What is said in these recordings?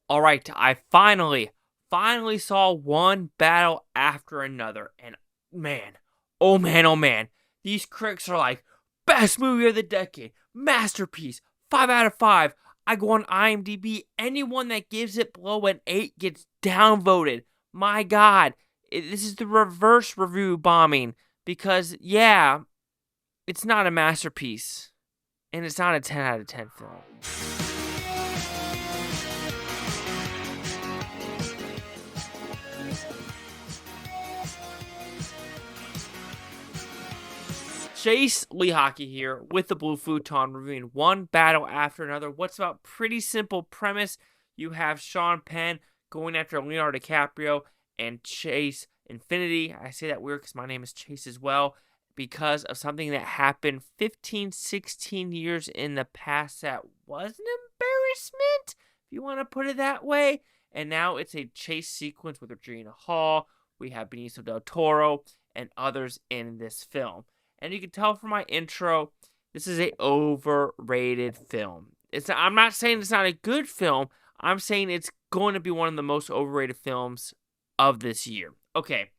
All right, I finally saw one battle after another, and oh man, these critics are like, best movie of the decade, masterpiece, 5 out of 5. I go on IMDb, anyone that gives it below an 8 gets downvoted. My God, this is the reverse review bombing, because yeah, it's not a masterpiece, and it's not a 10 out of 10 film. Chase Lee Hockey here with the Blue Futon, reviewing one battle after another. What's about pretty simple premise? You have Sean Penn going after Leonardo DiCaprio and Chase Infiniti. I say that weird because my name is Chase as well, because of something that happened 15, 16 years in the past that was an embarrassment, if you want to put it that way. And now it's a chase sequence with Regina. We have Benicio del Toro and others in this film. And you can tell from my intro, this is a overrated film. I'm not saying it's not a good film. I'm saying it's going to be one of the most overrated films of this year. Okay,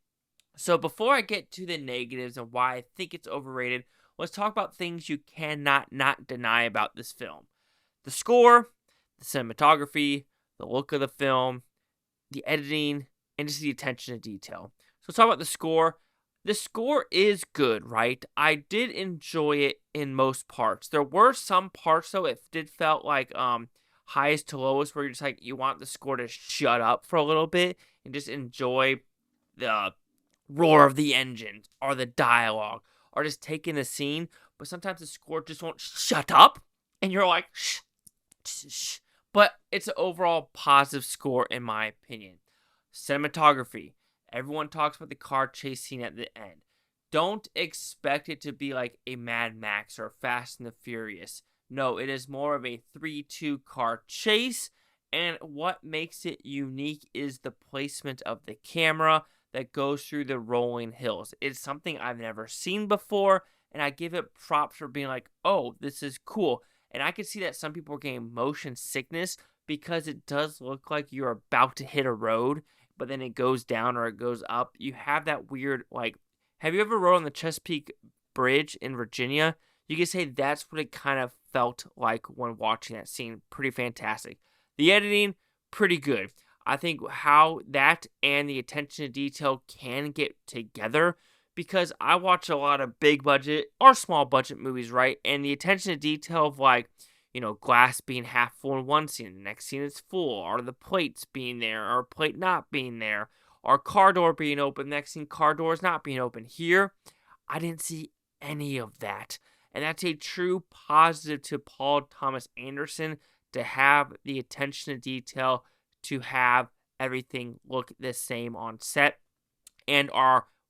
so before I get to the negatives and why I think it's overrated, let's talk about things you cannot not deny about this film. The score, the cinematography, the look of the film, the editing, and just the attention to detail. So let's talk about the score. The score is good, right? I did enjoy it in most parts. There were some parts, though, it did felt like highest to lowest, where you're just like, you want the score to shut up for a little bit and just enjoy the roar of the engine or the dialogue or just taking the scene. But sometimes the score just won't shut up, and you're like, shh, shh, shh. But it's an overall positive score, in my opinion. Cinematography. Everyone talks about the car chase scene at the end. Don't expect it to be like a Mad Max or Fast and the Furious. No, it is more of a 3-2 car chase. And what makes it unique is the placement of the camera that goes through the rolling hills. It's something I've never seen before, and I give it props for being like, oh, this is cool. And I can see that some people are getting motion sickness because it does look like you're about to hit a road, but then it goes down or it goes up. You have that weird, like, have you ever rode on the Chesapeake Bridge in Virginia? You can say that's what it kind of felt like when watching that scene. Pretty fantastic. The editing, pretty good. I think how that and the attention to detail can get together, because I watch a lot of big budget or small budget movies, right? And the attention to detail of, like, glass being half full in one scene, the next scene it's full, or the plates being there, or plate not being there, or car door being open, next scene car door is not being open. Here, I didn't see any of that. And that's a true positive to Paul Thomas Anderson, to have the attention to detail, to have everything look the same on set, and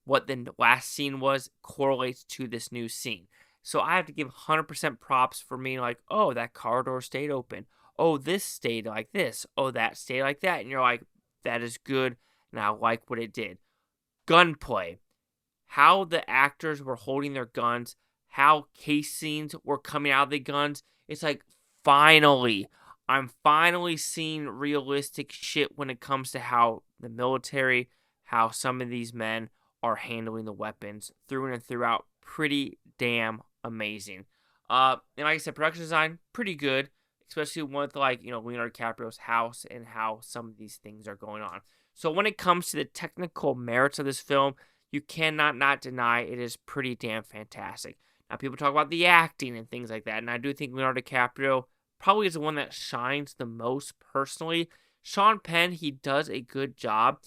what the last scene was correlates to this new scene. So I have to give 100% props for me, like, oh, that corridor stayed open. Oh, this stayed like this. Oh, that stayed like that. And you're like, that is good, and I like what it did. Gunplay. How the actors were holding their guns, how casings were coming out of the guns. It's like, finally, I'm finally seeing realistic shit when it comes to how the military, how some of these men are handling the weapons through and throughout. Pretty damn amazing. And like I said, production design, pretty good, especially with, like, Leonardo DiCaprio's house and how some of these things are going on. So when it comes to the technical merits of this film, you cannot not deny it is pretty damn fantastic. Now, people talk about the acting and things like that, and I do think Leonardo DiCaprio probably is the one that shines the most personally. Sean Penn, he does a good job,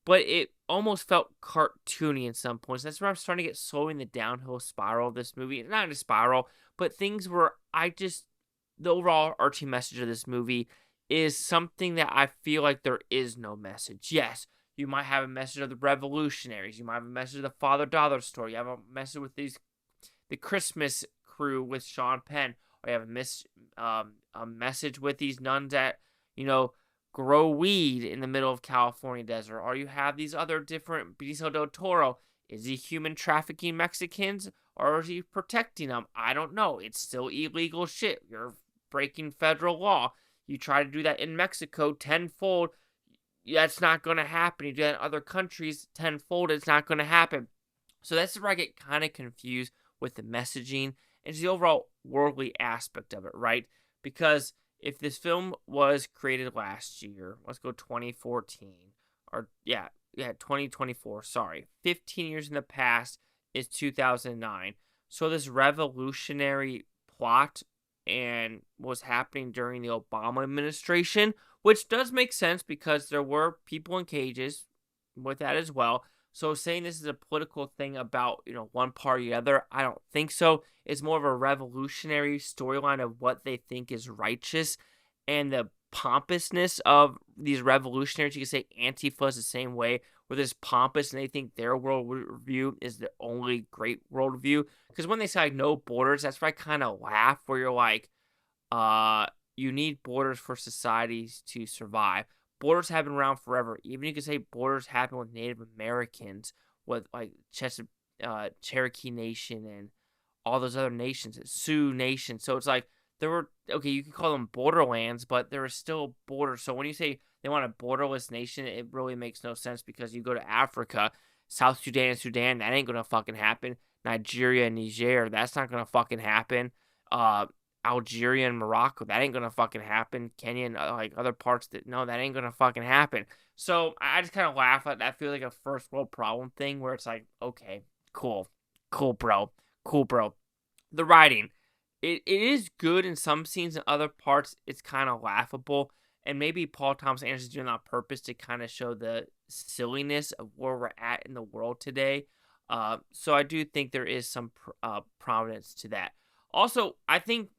but it almost felt cartoony in some points. That's where I'm starting to get slowly in the downhill spiral of this movie. Not in a spiral, but things where the overall arching message of this movie is something that I feel like there is no message. Yes, you might have a message of the revolutionaries. You might have a message of the father-daughter story. You have a message with the Christmas crew with Sean Penn. Or you have a message with these nuns that, grow weed in the middle of California desert. Or you have these other different, Benicio del Toro. Is he human trafficking Mexicans, or is he protecting them? I don't know. It's still illegal shit. You're breaking federal law. You try to do that in Mexico tenfold, that's not going to happen. You do that in other countries tenfold, it's not going to happen. So that's where I get kind of confused with the messaging and the overall worldly aspect of it, right? Because if this film was created last year, let's go 2014, or 2024, sorry, 15 years in the past is 2009. So this revolutionary plot and what was happening during the Obama administration, which does make sense because there were people in cages with that as well. So saying this is a political thing about, one party or the other, I don't think so. It's more of a revolutionary storyline of what they think is righteous, and the pompousness of these revolutionaries. You can say Antifa is the same way, where they're pompous and they think their worldview is the only great worldview. Because when they say like no borders, that's where I kind of laugh, where you're like, you need borders for societies to survive. Borders have been around forever. Even you could say borders happen with Native Americans, with like Cherokee Nation and all those other nations, Sioux Nation. So it's like there were, okay, you could call them borderlands, but there are still borders. So when you say they want a borderless nation, it really makes no sense, because you go to Africa, South Sudan and Sudan, that ain't gonna fucking happen. Nigeria and Niger, that's not gonna fucking happen. Algeria and Morocco, that ain't gonna fucking happen. Kenya and like other parts, that ain't gonna fucking happen. So I just kind of laugh at that. I feel like a first world problem thing, where it's like, okay, cool, bro. The writing, it is good in some scenes. In other parts, it's kind of laughable. And maybe Paul Thomas Anderson's doing that on purpose to kind of show the silliness of where we're at in the world today. So I do think there is some prominence to that. Also, I think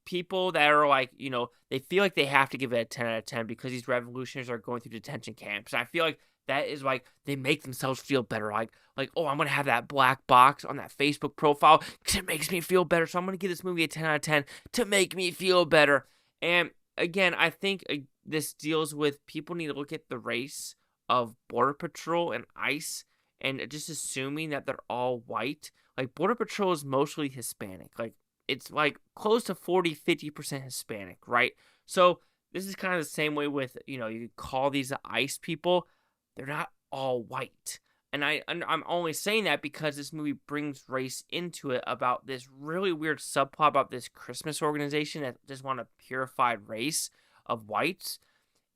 people that are like, they feel like they have to give it a 10 out of 10 because these revolutionaries are going through detention camps. And I feel like that is like, they make themselves feel better. Like, oh, I'm going to have that black box on that Facebook profile because it makes me feel better. So I'm going to give this movie a 10 out of 10 to make me feel better. And again, I think this deals with people need to look at the race of Border Patrol and ICE and just assuming that they're all white. Like, Border Patrol is mostly Hispanic. Like, it's like close to 40-50% Hispanic, right? So this is kind of the same way with, you could call these ICE people. They're not all white. And I'm only saying that because this movie brings race into it, about this really weird subplot about this Christmas organization that just want a purified race of whites.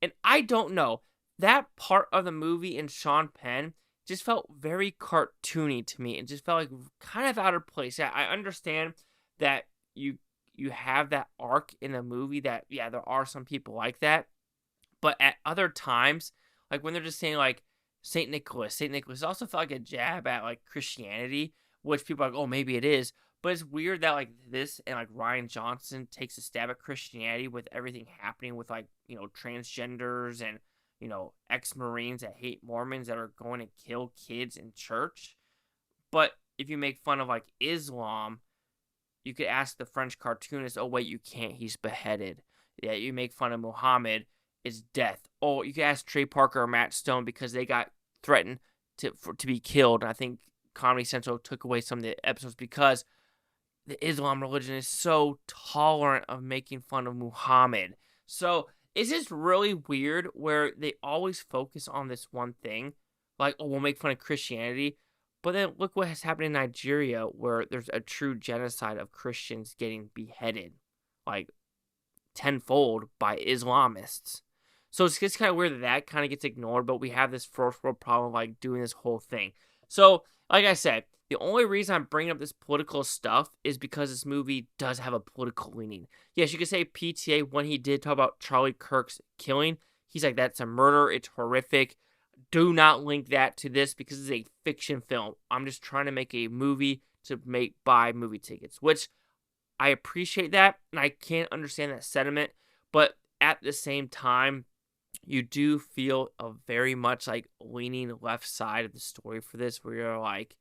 And I don't know, that part of the movie in Sean Penn just felt very cartoony to me. It just felt like kind of out of place. Yeah, I understand that you have that arc in the movie that, yeah, there are some people like that. But at other times, like when they're just saying like St. Nicholas also felt like a jab at like Christianity, which people are like, oh, maybe it is. But it's weird that like this and like Ryan Johnson takes a stab at Christianity with everything happening with like, transgenders and, ex-Marines that hate Mormons that are going to kill kids in church. But if you make fun of like Islam, you could ask the French cartoonist, oh, wait, you can't, he's beheaded. Yeah, you make fun of Muhammad, it's death. Oh, you could ask Trey Parker or Matt Stone because they got threatened to be killed. I think Comedy Central took away some of the episodes because the Islam religion is so tolerant of making fun of Muhammad. So it's just really weird where they always focus on this one thing. Like, oh, we'll make fun of Christianity. But then look what has happened in Nigeria, where there's a true genocide of Christians getting beheaded, like tenfold by Islamists. So it's just kind of weird that kind of gets ignored, but we have this first world problem of like doing this whole thing. So, like I said, the only reason I'm bringing up this political stuff is because this movie does have a political leaning. Yes, you could say PTA, when he did talk about Charlie Kirk's killing, he's like, that's a murder, it's horrific. Do not link that to this because it's a fiction film. I'm just trying to make a movie to buy movie tickets, which I appreciate that, and I can't understand that sentiment, but at the same time, you do feel a very much like leaning left side of the story for this, where you're like,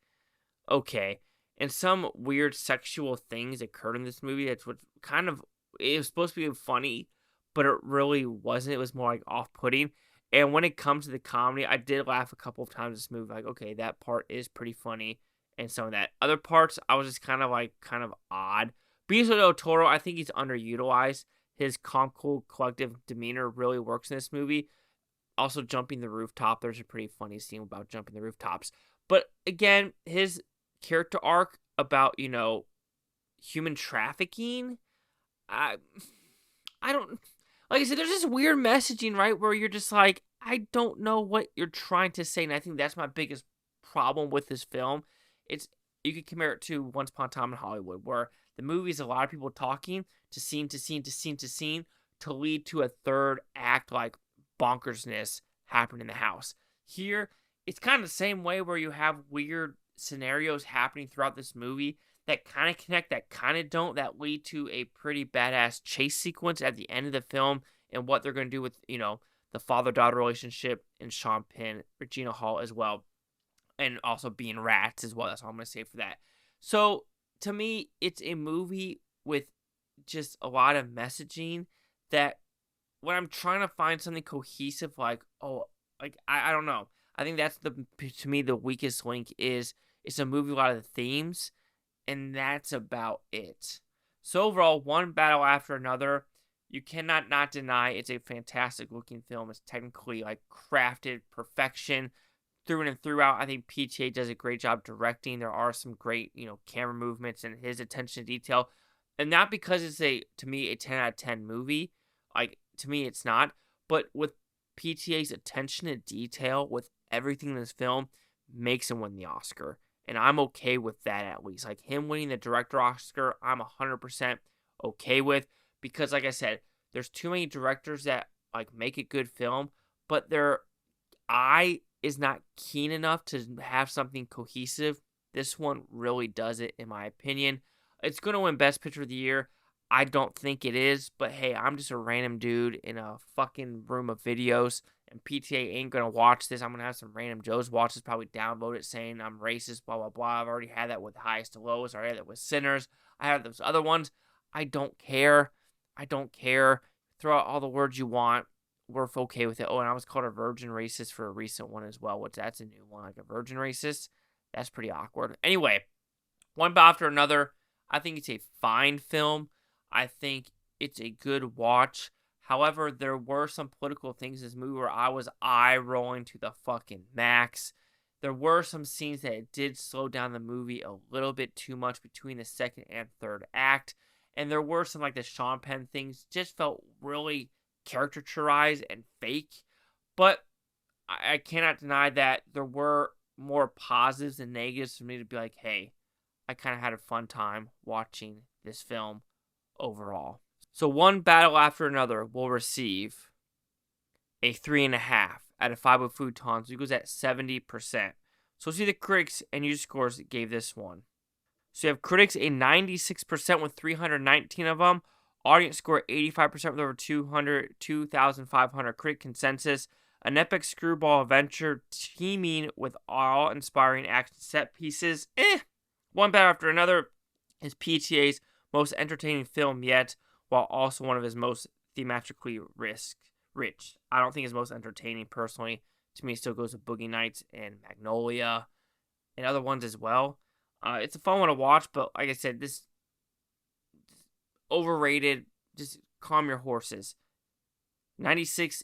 okay, and some weird sexual things occurred in this movie. That's what kind of, it was supposed to be funny, but it really wasn't. It was more like off-putting. And when it comes to the comedy, I did laugh a couple of times this movie. Like, okay, that part is pretty funny. And some of that. Other parts, I was just kind of odd. Benicio del Toro, I think he's underutilized. his calm, cool, collective demeanor really works in this movie. Also, jumping the rooftop. There's a pretty funny scene about jumping the rooftops. But again, his character arc about, human trafficking, I don't, like I said, there's this weird messaging, right, where you're just like, I don't know what you're trying to say, and I think that's my biggest problem with this film. It's, you could compare it to Once Upon a Time in Hollywood, where the movie is a lot of people talking to scene to scene to scene to scene to lead to a third act, like, bonkersness happening in the house. Here, it's kind of the same way where you have weird scenarios happening throughout this movie that kind of connect, that kind of don't, that lead to a pretty badass chase sequence at the end of the film and what they're going to do with, the father-daughter relationship and Sean Penn, Regina Hall as well, and also being rats as well. That's all I'm going to say for that. So, to me, it's a movie with just a lot of messaging that when I'm trying to find something cohesive, I don't know. I think that's to me, the weakest link is it's a movie with a lot of the themes, and that's about it. So overall, one battle after another, you cannot not deny it's a fantastic looking film. It's technically crafted perfection through and throughout. I think PTA does a great job directing. There are some great, camera movements and his attention to detail. And not because it's to me, a 10 out of 10 movie. To me, it's not. But with PTA's attention to detail with everything in this film makes him win the Oscar. And I'm okay with that, at least. Him winning the director Oscar, I'm 100% okay with. Because, like I said, there's too many directors that, make a good film, but their eye is not keen enough to have something cohesive. This one really does it, in my opinion. It's going to win Best Picture of the Year. I don't think it is, but hey, I'm just a random dude in a fucking room of videos, and PTA ain't going to watch this. I'm going to have some random Joes watch this, probably download it saying I'm racist, blah, blah, blah. I've already had that with Highest to Lowest. I already had that with Sinners. I have those other ones. I don't care. Throw out all the words you want. We're okay with it. Oh, and I was called a virgin racist for a recent one as well, which that's a new one, a virgin racist. That's pretty awkward. Anyway, one after another, I think it's a fine film. I think it's a good watch. However, there were some political things in this movie where I was eye-rolling to the fucking max. There were some scenes that did slow down the movie a little bit too much between the second and third act. And there were some, the Sean Penn things just felt really caricaturized and fake. But I cannot deny that there were more positives than negatives for me to be like, hey, I kind of had a fun time watching this film overall. So one battle after another will receive a 3.5 out of 5 with Futons. It goes at 70%. So see the critics and user scores that gave this one. So you have critics a 96% with 319 of them. Audience score 85% with over 2,500 critic consensus. An epic screwball adventure teeming with awe-inspiring action set pieces. One battle after another is PTA's most entertaining film yet, while also one of his most thematically rich. I don't think his most entertaining, personally. To me, it still goes with Boogie Nights and Magnolia and other ones as well. It's a fun one to watch, but like I said, this overrated. Just calm your horses. 96,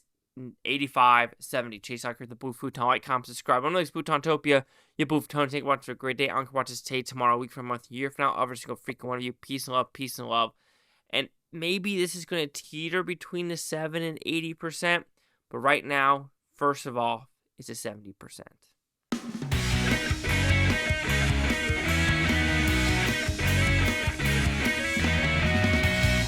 85, 70. Chase Locker, the Blue Futon. Like, comment, subscribe. I'm Alex Futontopia. Your Blue Futon. Take a watch for a great day. I'm going to watch this today, tomorrow, a week from a month, a year from now. Every single freaking one of you. Peace and love. Peace and love. And maybe this is going to teeter between the 7 and 80%. But right now, first of all, it's a 70%.